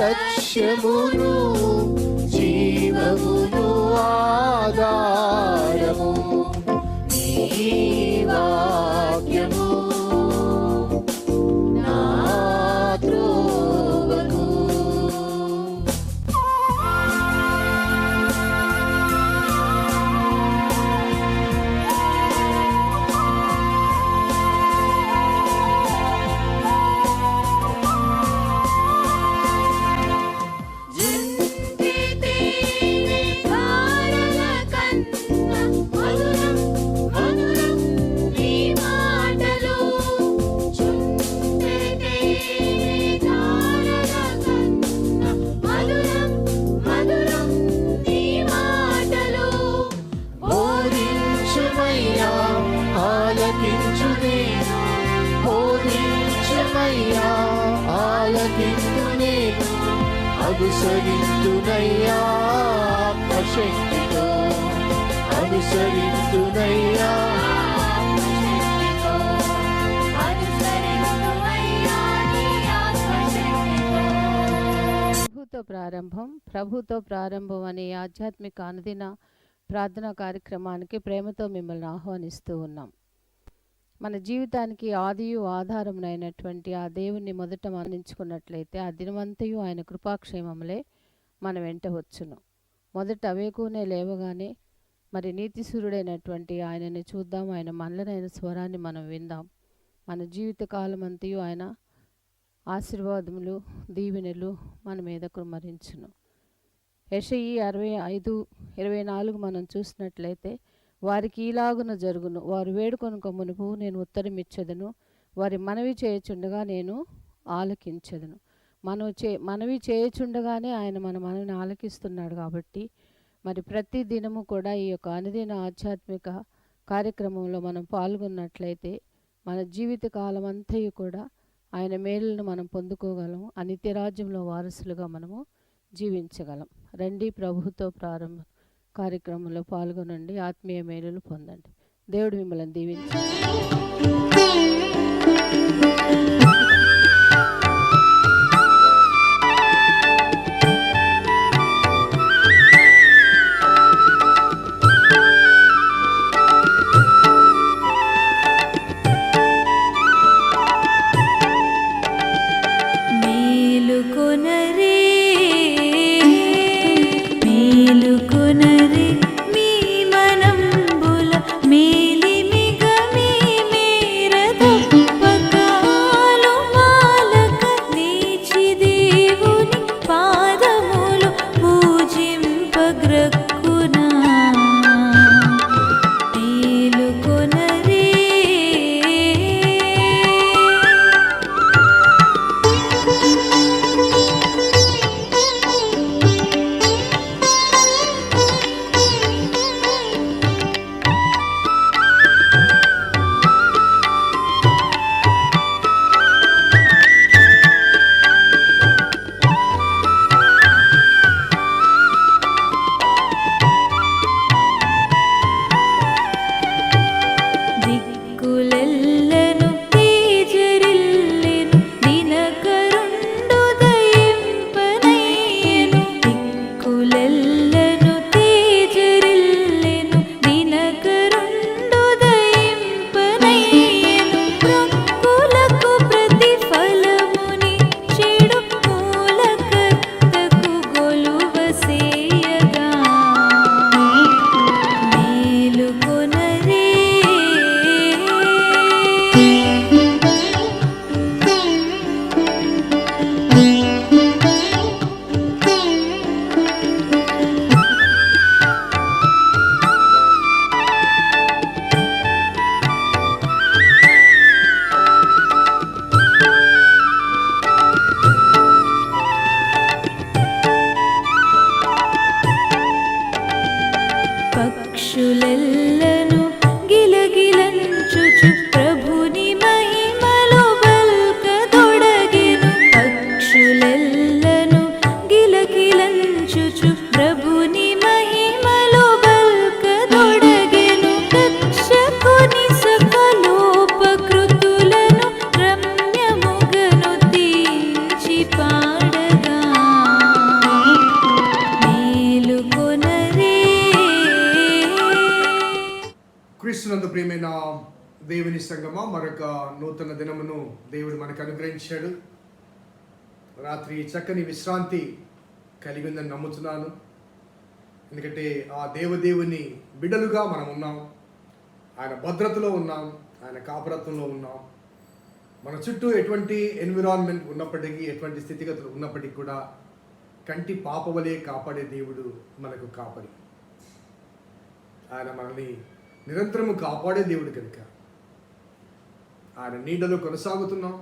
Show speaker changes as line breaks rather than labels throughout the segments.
లక్ష్యమును జీవమును ఆధారము నీ వాక్యము నా త్రోవకు. అనుసరింతునయ్యా ఆత్మశక్తితో, అనుసరింతునయ్యా
ప్రభుతో ప్రారంభం అనే ఆధ్యాత్మిక అనుదిన ప్రార్థనా కార్యక్రమానికి ప్రేమతో మిమ్మల్ని ఆహ్వానిస్తూ ఉన్నాం. మన జీవితానికి ఆదియు ఆధారమునైనటువంటి ఆ దేవుణ్ణి మొదట మరణించుకున్నట్లయితే ఆ దినమంతయు ఆయన కృపాక్షేమములే మన వెంట వచ్చును. మొదట వేకునే లేవగానే మరి నీతిసూరుడైనటువంటి ఆయనని చూద్దాం, ఆయన మనలనైన స్వరాన్ని మనం విందాం. మన జీవిత కాలం అంతయు ఆయన ఆశీర్వాదములు దీవెనలు మన మీద కుమ్మరించును. యెషయి 65:24 మనం చూసినట్లయితే వారికి ఈలాగున జరుగును, వారు వేడుకొనుక మునుపు నేను ఉత్తరమిచ్చెదను, వారి మనవి చేయుచుండగా నేను ఆలకించెదను. మనవి చేయుచుండగానే ఆయన మన మనవిని ఆలకిస్తున్నాడు. కాబట్టి మరి ప్రతి దినము కూడా ఈ యొక్క అనుదిన ఆధ్యాత్మిక కార్యక్రమంలో మనం పాల్గొన్నట్లయితే మన జీవిత కాలం అంతయు కూడా ఆయన మేలులను మనం పొందుకోగలం, ఆ నిత్యరాజ్యంలో వారసులుగా మనము జీవించగలం. రండి, ప్రభుతో ప్రారంభం కార్యక్రమంలో పాల్గొనండి, ఆత్మీయ మేలులు పొందండి. దేవుడు మిమ్మల్ని దీవించాలి.
మేలిమిగ మీ మేరద దేవుని సంగమా, మరొక నూతన దినమును దేవుడు మనకు అనుగ్రహించాడు. రాత్రి చక్కని విశ్రాంతి కలిగి ఉందని నమ్ముతున్నాను. ఎందుకంటే ఆ దేవదేవుని బిడ్డలుగా మనం ఉన్నాం, ఆయన భద్రతలో ఉన్నాం, ఆయన కాపురత్వంలో ఉన్నాం. మన చుట్టూ ఎటువంటి ఎన్విరాన్మెంట్ ఉన్నప్పటికీ, ఎటువంటి స్థితిగతులు ఉన్నప్పటికీ కూడా కంటి పాపవలే కాపాడే దేవుడు మనకు కాపరి. ఆయన మనల్ని నిరంతరము కాపాడే దేవుడు కనుక ఆయన నీడలో కొనసాగుతున్నాం.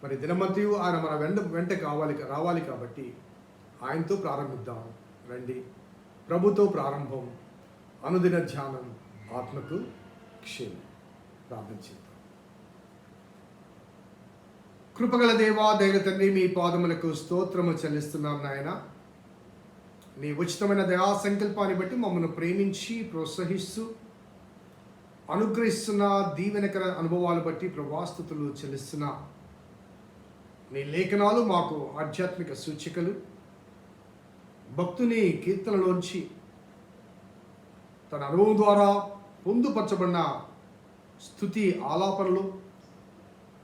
మరి దినమంతయు ఆయన మన వెంట రావాలి కాబట్టి ఆయనతో ప్రారంభిద్దాం. రండి, ప్రభుతో ప్రారంభం, అనుదిన ధ్యానం, ఆత్మకు క్షేమం. ప్రార్థించేద్దాం. కృపగల దేవా, దైవ తండ్రి, మీ పాదములకు స్తోత్రము చెల్లిస్తున్నాం నాయన. నీ ఉచితమైన దయా సంకల్పాన్ని బట్టి మమ్మల్ని ప్రేమించి ప్రోత్సహిస్తూ అనుగ్రహిస్తున్న దీవెనకర అనుభవాలు బట్టి ప్రభాస్తుతులు చెల్లిస్తున్నా. నీ లేఖనాలు మాకు ఆధ్యాత్మిక సూచికలు. భక్తుని కీర్తనలోంచి తన అనుభవం ద్వారా పొందుపరచబడిన స్తుతి ఆలాపనలు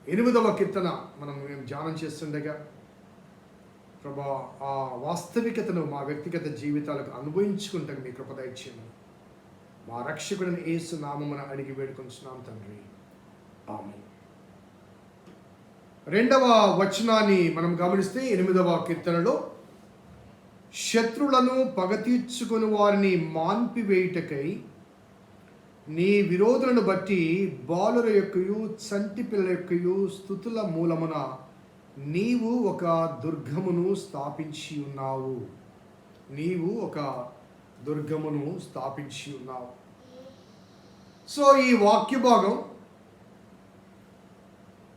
8వ కీర్తన మేము ధ్యానం చేస్తుండగా ప్రభా, ఆ వాస్తవికతను మా వ్యక్తిగత జీవితాలకు అనుభవించుకుంటాం మీ కృప దయచేయమని మా రక్షకుడిని యేసు నామమున అడిగి వేడుకొంచున్నాం తండ్రి, ఆమేన్. 2వ వచనాన్ని మనం గమనిస్తే 8వ కీర్తనలో, శత్రులను పగ తీర్చుకుని వారిని మాన్పివేయుటకై నీ విరోధులను బట్టి బాలుర యొక్కయు చంటి పిల్లల యొక్కయు స్తుతుల మూలమున నీవు ఒక దుర్గమును స్థాపించి ఉన్నావు. నీవు ఒక దుర్గమును స్థాపించి ఉన్నావు. సో ఈ వాక్య భాగం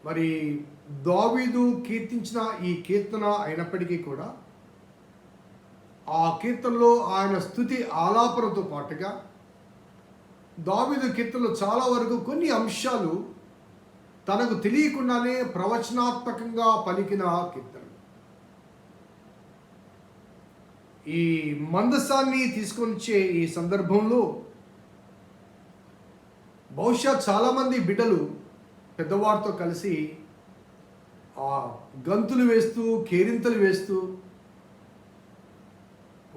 మరి దావీదు కీర్తించిన ఈ కీర్తన అయినప్పటికీ కూడా ఆ కీర్తనలో ఆయన స్తుతి ఆలాపనతో పాటుగా దావీదు కీర్తనలో చాలా వరకు కొన్ని అంశాలు తనకు తెలియకుండానే ప్రవచనాత్మకంగా పలికిన కీర్తన. ఈ మందసాన్ని తీసుకొచ్చే ఈ సందర్భంలో బహుశా చాలామంది బిడ్డలు పెద్దవారితో కలిసి ఆ గంతులు వేస్తూ కేరింతలు వేస్తూ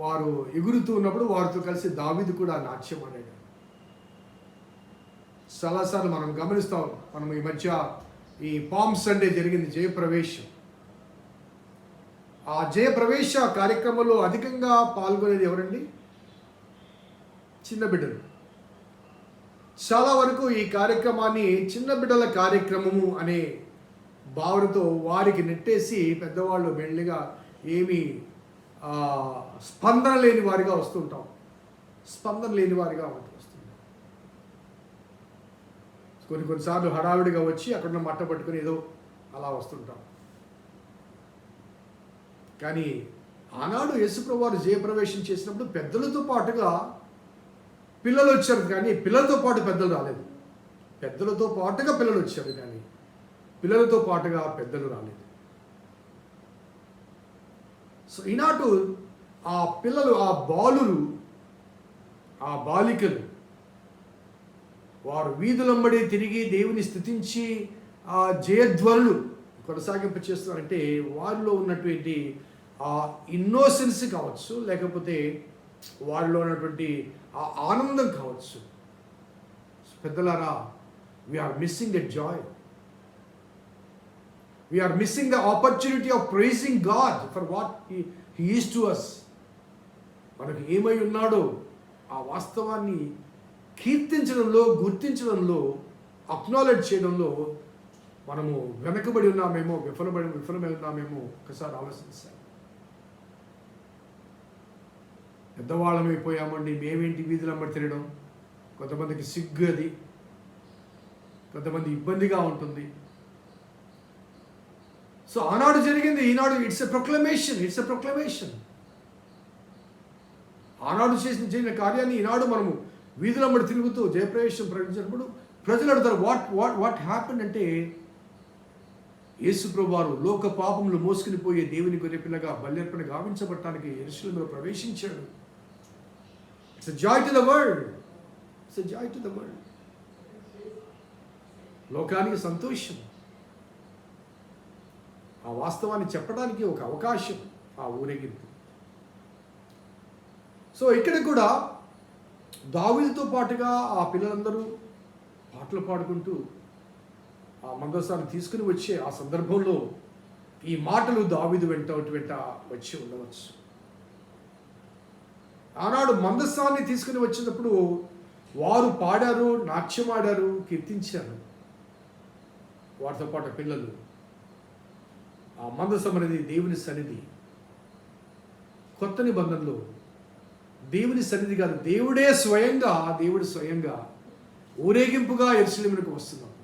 వారు ఎగురుతూ ఉన్నప్పుడు వారితో కలిసి దావీదు కూడా నాట్యం ఆడాడు. చాలాసార్లు మనం గమనిస్తాం. మనం ఈ మధ్య ఈ పామ్ సండే జరిగింది, జయప్రవేశం. ఆ జయప్రవేశ కార్యక్రమంలో అధికంగా పాల్గొనేది ఎవరండి? చిన్న బిడ్డలు. చాలా వరకు ఈ కార్యక్రమాన్ని చిన్న బిడ్డల కార్యక్రమము అనే భావనతో వారికి నెట్టేసి పెద్దవాళ్ళు మెల్లిగా ఏమీ స్పందన లేని వారిగా వస్తుంటాం. స్పందన లేని వారిగా వస్తుంటాం. కొన్నిసార్లు హడావిడిగా వచ్చి అక్కడ మట్ట పట్టుకుని ఏదో అలా వస్తుంటాం. కానీ ఆనాడు యేసుప్రభువు వారు జయప్రవేశం చేసినప్పుడు పెద్దలతో పాటుగా పిల్లలు వచ్చారు, కానీ పిల్లలతో పాటు పెద్దలు రాలేదు. పెద్దలతో పాటుగా పిల్లలు వచ్చారు, కానీ పిల్లలతో పాటుగా పెద్దలు రాలేదు. సో ఈనాడు ఆ పిల్లలు, ఆ బాలురు, ఆ బాలికలు వారు వీధులంబడి తిరిగి దేవుని స్తుతించి ఆ జయధ్వనులు కొనసాగింప చేస్తున్నారంటే వారిలో ఉన్నటువంటి ఆ ఇన్నోసెన్స్ కావచ్చు, లేకపోతే వారిలో ఉన్నటువంటి ఆ ఆనందం కావచ్చు. పెద్దలారా, we're missing the joy. We're missing the opportunity of praising God for what he is to us. మనకు ఏమై ఉన్నాడో ఆ వాస్తవాన్ని కీర్తించడంలో, గుర్తించడంలో, అక్నాలెడ్జ్ చేయడంలో మనము వెనకబడి ఉన్నామేమో, విఫలమై ఉన్నామేమో ఒకసారి ఆలోచించాలి. పెద్దవాళ్ళమైపోయామండి, మేమేంటి వీధులమ్మడి తిరగడం. కొంతమందికి సిగ్గు, అది కొంతమంది ఇబ్బందిగా ఉంటుంది. సో ఆనాడు జరిగింది, ఈనాడు ఇట్స్ ఎ ప్రొక్లమేషన్. ఆనాడు చేసిన కార్యాన్ని ఈనాడు మనము వీధులమ్మడి తిరుగుతూ జయప్రవేశం ప్రకటించినప్పుడు ప్రజలు అడుగుతారు, వాట్ హ్యాపెండ్ అంటే, యేసుప్రభువు వారు లోక పాపములు మోసుకుని పోయే దేవుని గొర్రె పిల్లగా బల్యర్పణ గావించబడటానికి యెరూషలేములో ప్రవేశించాడు. It's a joy to the world. లోకానికి సంతోషం, ఆ వాస్తవాన్ని చెప్పడానికి ఒక అవకాశం ఆ ఊరేగింపు. సో ఇక్కడ కూడా దావీదుతో పాటుగా ఆ పిల్లలందరూ పాటలు పాడుకుంటూ ఆ మందసాన్ని తీసుకుని వచ్చే ఆ సందర్భంలో ఈ మాటలు దావీదు వెంట వచ్చి ఉండవచ్చు. ఆనాడు మందసాన్ని తీసుకుని వచ్చినప్పుడు వారు పాడారు, నాట్యమాడారు, కీర్తించారు. వారితో పాటు పిల్లలు. ఆ మందసం అనేది దేవుని సన్నిధి. కొత్త నిబంధనలో దేవుని సన్నిధి కాదు, దేవుడు స్వయంగా ఊరేగింపుగా యెరూషలేమునకు వస్తున్నప్పుడు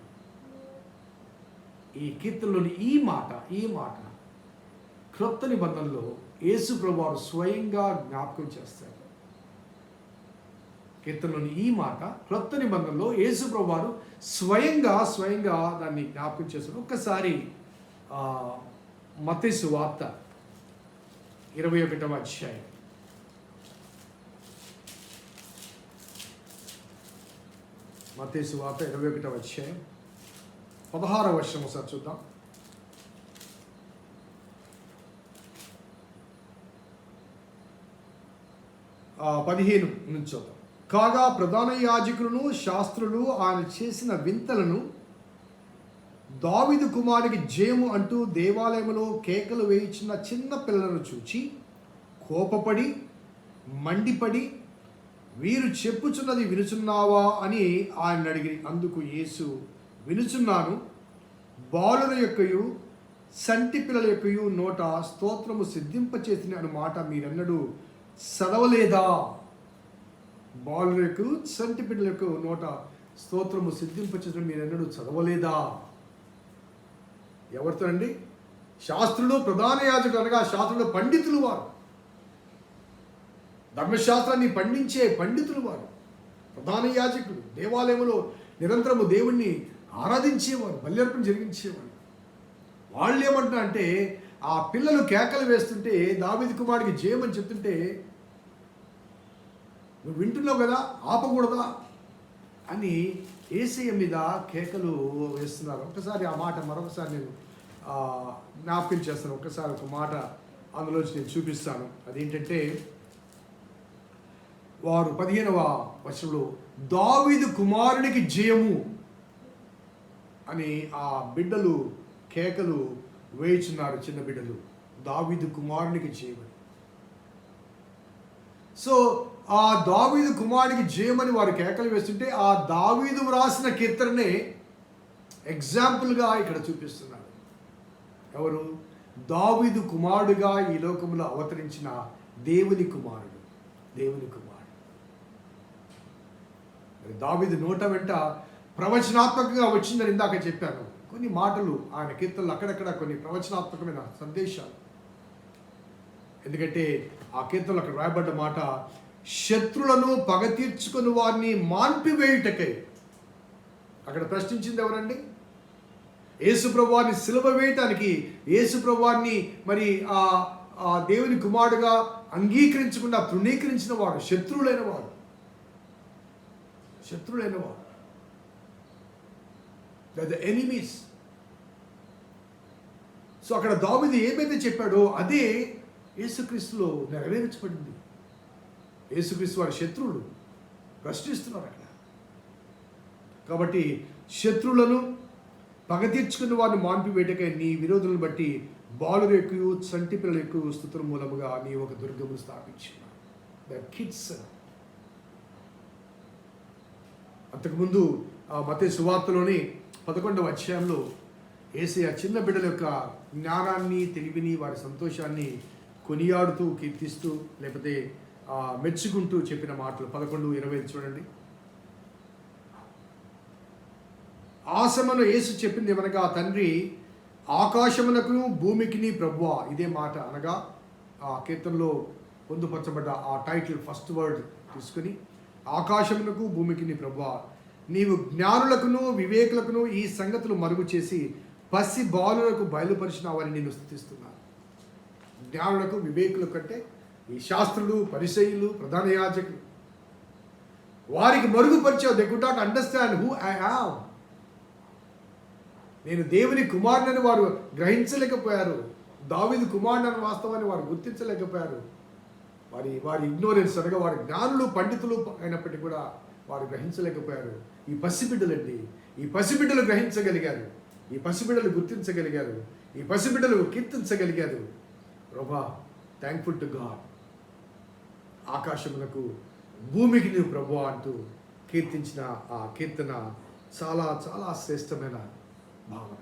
ఈ కీర్తనలోని ఈ మాట క్రొత్త నిబంధనలో యేసు ప్రభువారు స్వయంగా జ్ఞాపకం చేస్తారు. కీర్తనలోని ఈ మాట క్రొత్త నిబంధనలో యేసు ప్రభువారు స్వయంగా దాన్ని జ్ఞాపకం చేస్తారు. ఒక్కసారి మత్తయి సువార్త 21వ అధ్యాయం. మత్తయి సువార్త 21వ అధ్యాయం 16వ వచనం ఒకసారి చూద్దాం. ఆ 15 నుంచి చూద్దాం. కాగా ప్రధాన యాజకులను శాస్త్రులు ఆయన చేసిన వింతలను దావీదు కుమారునికి జయము అంటూ దేవాలయంలో కేకలు వేయించిన చిన్న పిల్లలను చూచి కోపపడి మండిపడి, వీరు చెప్పుచున్నది వినుచున్నావా అని ఆయన అడిగి, అందుకు యేసు, వినుచున్నాను. బాలుల యొక్కయు సంటి పిల్లల యొక్కయు నోట స్తోత్రము సిద్ధింపచేసిన అను మాట మీరెన్నడూ చదవలేదా? బాలుల యొక్క సంటి పిల్లల యొక్క నోట స్తోత్రము సిద్ధింపచేసిన మీరెన్నడూ చదవలేదా? ఎవరితోనండి? శాస్త్రులు, ప్రధాన యాజకులు అనగా శాస్త్రులు పండితులు వారు, ధర్మశాస్త్రాన్ని పండించే పండితులు వారు, ప్రధాన యాజకులు, దేవాలయంలో నిరంతరము దేవుణ్ణి ఆరాధించేవారు, బల్యర్పణ జరిగించేవారు. వాళ్ళు ఏమంటున్నా అంటే, ఆ పిల్లలు కేకలు వేస్తుంటే దావీదు కుమారుడికి జయమని చెప్తుంటే, నువ్వు వింటున్నావు కదా, ఆపకూడదా అని యేసయ్య మీద కేకలు వేస్తున్నారు. ఒకసారి ఆ మాట మరొకసారి నేను జ్ఞాపకం చేస్తాను. ఒకసారి ఒక మాట అందులోంచి నేను చూపిస్తాను. అదేంటంటే, వారు 15వ వచనంలో దావీదు కుమారునికి జయము అని ఆ బిడ్డలు కేకలు వేయుచున్నారు. చిన్న బిడ్డలు దావీదు కుమారునికి జయమని. సో ఆ దావీదు కుమారునికి జయమని వారు కేకలు వేస్తుంటే, ఆ దావీదు వ్రాసిన కీర్తననే ఎగ్జాంపుల్గా ఇక్కడ చూపిస్తున్నారు. ఎవరు? దావీదు కుమారుడుగా ఈ లోకంలో అవతరించిన దేవుని కుమారుడు. దావీదు నోట వెంట ప్రవచనాత్మకంగా వచ్చిందని ఇందాక చెప్పాను. కొన్ని మాటలు ఆయన కీర్తనలు అక్కడక్కడ కొన్ని ప్రవచనాత్మకమైన సందేశాలు. ఎందుకంటే ఆ కీర్తనలు అక్కడ రాయబడ్డ మాట, శత్రులను పగ తీర్చుకుని వారిని మాన్పివేయుటకై. అక్కడ ప్రశ్నించింది ఎవరండి? యేసుప్రభువాన్ని సిలువ వేయటానికి యేసుప్రభువాన్ని మరి ఆ దేవుని కుమారుడుగా అంగీకరించకుండా తృణీకరించిన వాడు, శత్రువులైన వాడు. The enemies. సో అక్కడ దావీదు ఏమైతే చెప్పాడో అదే యేసుక్రీస్తులో నెరవేర్చబడింది. యేసుక్రీస్తు వారి శత్రువులు ప్రశ్నిస్తున్నారు అక్కడ. కాబట్టి శత్రువులను పగ తీర్చుకున్న వారిని మాన్పివేటకై నీ విరోధులను బట్టి బాలుల ఎక్కువ చంటి పిల్లల ఎక్కువ స్తుతుల మూలముగా నీ ఒక దుర్గమును స్థాపించిన ద కిడ్స్. అంతకుముందు మత్తయి సువార్తలోని 11వ అధ్యాయంలో యేసయ్య చిన్న బిడ్డల యొక్క జ్ఞానాన్ని, తెలివిని, వారి సంతోషాన్ని కొనియాడుతూ, కీర్తిస్తూ, లేకపోతే మెచ్చుకుంటూ చెప్పిన మాటలు 11:25 చూడండి. ఆ సమయంలో యేసు చెప్పింది ఏమనగా, తండ్రి ఆకాశమునకును భూమికిని ప్రభువా. ఇదే మాట అనగా ఆ కీర్తనలో పొందుపరచబడ్డ ఆ టైటిల్ ఫస్ట్ వర్డ్ తీసుకుని, ఆకాశమునకు భూమికిని ప్రభువా, నీవు జ్ఞానులకును వివేకులకును ఈ సంగతులు మరుగు చేసి పసి బాలులకు బయలుపరిచినావని నేను స్తుతిస్తున్నాను. జ్ఞానులకు వివేకులకు అంటే ఈ శాస్త్రులు, పరిసయ్యులు, ప్రధాన యాజకులు, వారికి మరుగుపరిచావు. They could not understand who I am. నేను దేవుని కుమారునని వారు గ్రహించలేకపోయారు. దావీదు కుమారుడని వాస్తవాన్ని వారు గుర్తించలేకపోయారు. వారి ఇగ్నోరెన్స్ అనగా వారి జ్ఞానులు పండితులు అయినప్పటికీ కూడా వారు గ్రహించలేకపోయారు. ఈ పసిబిడ్డలండి, ఈ పసిబిడ్డలు గ్రహించగలిగారు, ఈ పసిబిడ్డలు గుర్తించగలిగారు, ఈ పసిబిడ్డలు కీర్తించగలిగారు. ప్రభా, థ్యాంక్ఫుల్ టు గాడ్. ఆకాశమునకు భూమికి నీవు ప్రభు అంటూ కీర్తించిన ఆ కీర్తన చాలా చాలా శ్రేష్టమైన భావన.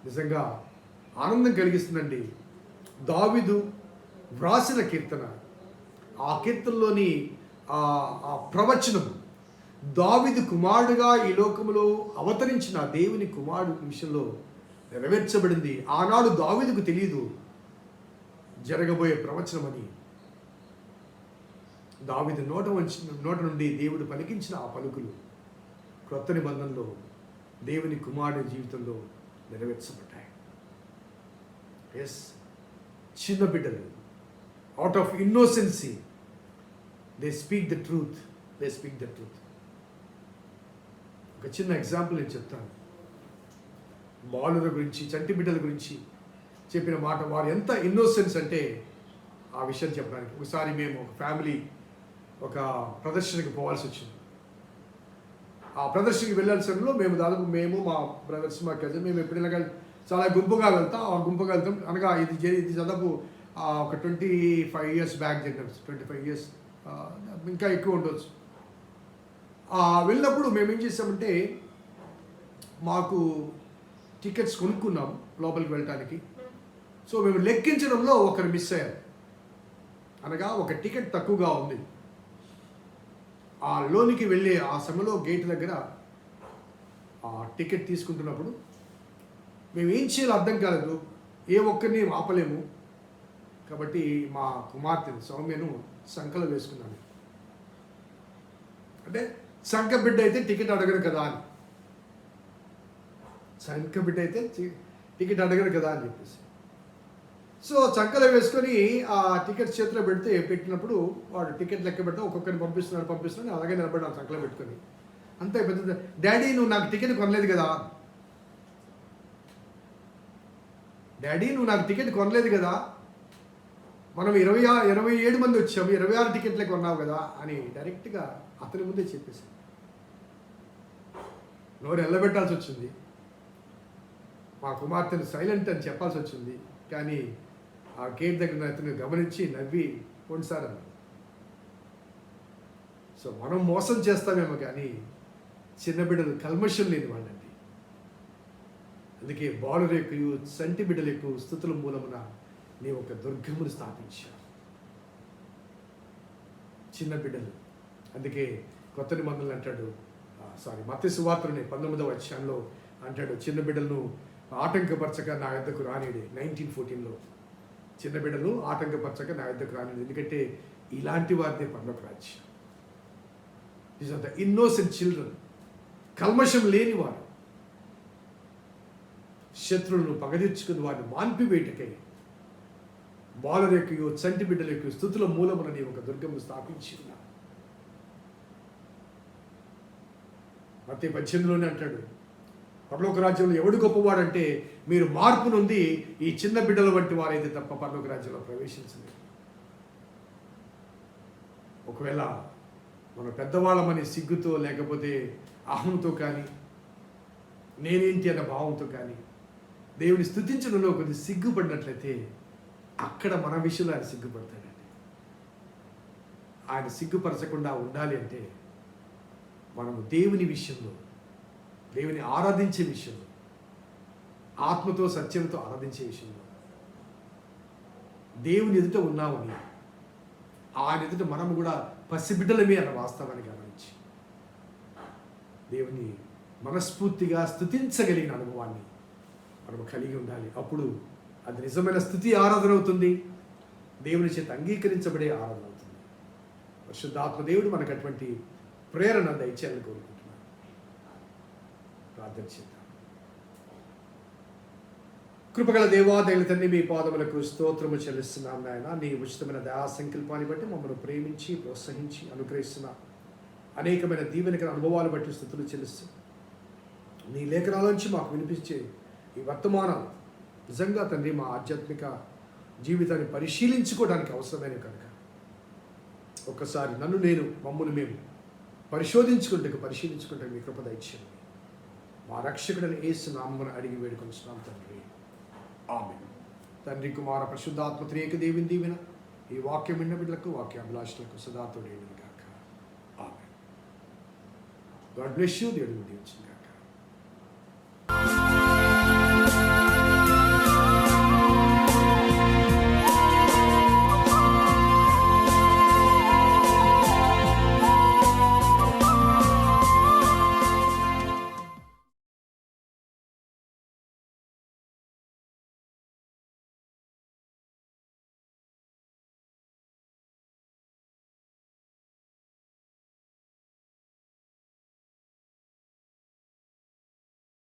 నిజంగా ఆనందం కలిగిస్తుందండి. దావీదు వ్రాసిన కీర్తన, ఆ కీర్తనలోని ఆ ప్రవచనం, దావీదు కుమారుడుగా ఈ లోకములో అవతరించిన దేవుని కుమారుడు విషయంలో నెరవేర్చబడింది. ఆనాడు దావీదుకు తెలియదు జరగబోయే ప్రవచనం అని. దావీదు నోట నుండి దేవుడు పలికించిన ఆ పలుకులు క్రొత్త నిబంధనలో దేవుని కుమారుడి జీవితంలో నెరవేర్చబడ్డాయి. ఎస్, చిన్న బిడ్డలు out of innocence they speak the truth. ఒక చిన్న ఎగ్జాంపుల్ నేను చెప్తాను. బాలుల గురించి, చంటి బిడ్డల గురించి చెప్పిన మాట, వారు ఎంత ఇన్నోసెన్స్ అంటే ఆ విషయం చెప్పడానికి. ఒకసారి మేము ఒక ఫ్యామిలీ ఒక ప్రదర్శనకి పోవాల్సి వచ్చింది. ఆ ప్రదర్శనకి వెళ్ళాల్సిన మేము మా బ్రదర్స్, మా కజిన్, మేము ఎప్పుడైనా చాలా గుంపుగా వెళ్తాం. ఆ గుంపుగా వెళ్తాం అనగా ఇది దాదాపు ఒక 25 years బ్యాక్ జరిగిన, 25 years ఇంకా ఎక్కువ ఉండవచ్చు. వెళ్ళినప్పుడు మేము ఏం చేసామంటే, మాకు టికెట్స్ కొనుక్కున్నాం లోపలికి వెళ్ళటానికి. సో మేము లెక్కించడంలో ఒకరు మిస్ అయ్యారు. అనగా ఒక టికెట్ తక్కువగా ఉంది. ఆ లోనికి వెళ్ళే ఆ సమయంలో గేట్ దగ్గర ఆ టికెట్ తీసుకుంటున్నప్పుడు మేము ఏం చేయాలో అర్థం కాలేదు. ఏ ఒక్కరిని ఆపలేము కాబట్టి మా కుమార్తెను సౌమ్యను సంకలో వేసుకున్నాను. అంటే సంక బిడ్డ అయితే టికెట్ అడగరు కదా అని, సంక బిడ్డ అయితే టికెట్ అడగరు కదా అని చెప్పేసి. సో చంకలో వేసుకొని ఆ టికెట్ చేతిలో పెట్టినప్పుడు వాడు టికెట్ లెక్క పెట్టా ఒక్కొక్కరిని పంపిస్తున్నాడు అలాగే నిలబడ్డాను చంకలో పెట్టుకొని. అంతే పెద్ద, డాడీ నువ్వు నాకు టికెట్ కొనలేదు కదా, డాడీ నువ్వు నాకు టికెట్ కొనలేదు కదా, మనం 27 మంది వచ్చాము, 26 టికెట్లే కొన్నావు కదా అని డైరెక్ట్గా అతని ముందే చెప్పేశాను. నోరు ఎల్లబెట్టాల్సి వచ్చింది. మా కుమార్తెను సైలెంట్ అని చెప్పాల్సి వచ్చింది. కానీ ఆ గేట్ దగ్గర అతను గమనించి నవ్వి పోండి సార్ అన్నాడు. సో మనం మోసం చేస్తామేమో కానీ చిన్న బిడ్డలు కల్మషం లేని వాళ్ళండి. అందుకే బాలుర యొక్క సంటి బిడ్డల యొక్క స్థుతుల మూలమున నీ ఒక దుర్గమును స్థాపించావు. చిన్న బిడ్డలు. అందుకే కొత్త నిబంధనలు అంటాడు, మత్తయి సువార్తలోనే 19వ అధ్యాయంలో అంటాడు, చిన్న బిడ్డలను ఆటంకపరచక నా యొద్దకు రానిడు. 1914లో చిన్న బిడ్డలు ఆటంకపరచక నా యొద్దకు రానిడు. ఎందుకంటే ఇలాంటి వారిదే పరలోక రాజ్యం. These are the innocent children. కల్మషం లేని వారు, శత్రువులను పగదీర్చుకుని వారిని మాన్పివేటకై బాలుర యొక్క చంటి బిడ్డల యొక్క స్థుతుల మూలమునని ఒక దుర్గమును స్థాపించి ఉన్నారు. మత్తయి 18లోనే అంటాడు, పరలోక రాజ్యంలో ఎవడు గొప్పవాడంటే మీరు మార్పు నుండి ఈ చిన్న బిడ్డల వంటి వారైతే తప్ప పరలోక రాజ్యంలో ప్రవేశించలేదు. ఒకవేళ మన పెద్దవాళ్ళమని సిగ్గుతో లేకపోతే అహంతో కానీ నేనేంటి అన్న భావంతో కానీ దేవుని స్తుతించడంలో కొద్ది సిగ్గుపడినట్లయితే అక్కడ మన విషయంలో ఆయన సిగ్గుపడతాడండి. ఆయన సిగ్గుపరచకుండా ఉండాలి అంటే మనము దేవుని విషయంలో, దేవుని ఆరాధించే విషయంలో, ఆత్మతో సత్యంతో ఆరాధించే విషయంలో దేవుని ఎదుట ఉన్నామని, ఆయన ఎదుట మనము కూడా పసిబిడ్డలమే అన్న వాస్తవాన్ని గమనించి దేవుని మనస్ఫూర్తిగా స్తుతించగలిగిన అనుభవాన్ని మనము కలిగి ఉండాలి. అప్పుడు అది నిజమైన స్తుతి ఆరాధన అవుతుంది, దేవుని చేత అంగీకరించబడే ఆరాధన అవుతుంది. పరిశుద్ధాత్మ దేవుడు మనకు అటువంటి ప్రేరణ దయచేయాలని కోరుకుంటున్నాను. ప్రార్థన చేద్దాం. కృపగల దేవాదయుల తండ్రి, మీ పాదములకు స్తోత్రము చెల్లిస్తున్నాం నాయన. నీ ఉచితమైన దయా సంకల్పాన్ని బట్టి మమ్మల్ని ప్రేమించి ప్రోత్సహించి అనుగ్రహిస్తున్న అనేకమైన దీవెనకర అనుభవాలు బట్టి స్తుతులు చెల్లిస్తూ నీ లేఖనాల నుంచి మాకు వినిపించే ఈ వర్తమానాలు నిజంగా తండ్రి మా ఆధ్యాత్మిక జీవితాన్ని పరిశీలించుకోవడానికి అవసరమైన కనుక ఒక్కసారి మమ్మల్ని మేము పరిశీలించుకుంటే మీ కృప దయచేయండి. మా రక్షకుడని యేసు నామమున అడిగి వేడుకొంచున్నాం తండ్రి, ఆమేన్. తండ్రి కుమార పరిశుద్ధాత్మ త్రియేక దేవుని దీవెన ఈ వాక్యం విన్న బిడ్డలకు, వాక్య అభిలాషులకు సదా తోడేయును గాక. ఆమేన్. God bless you. దేవుడు దీవించును గాక.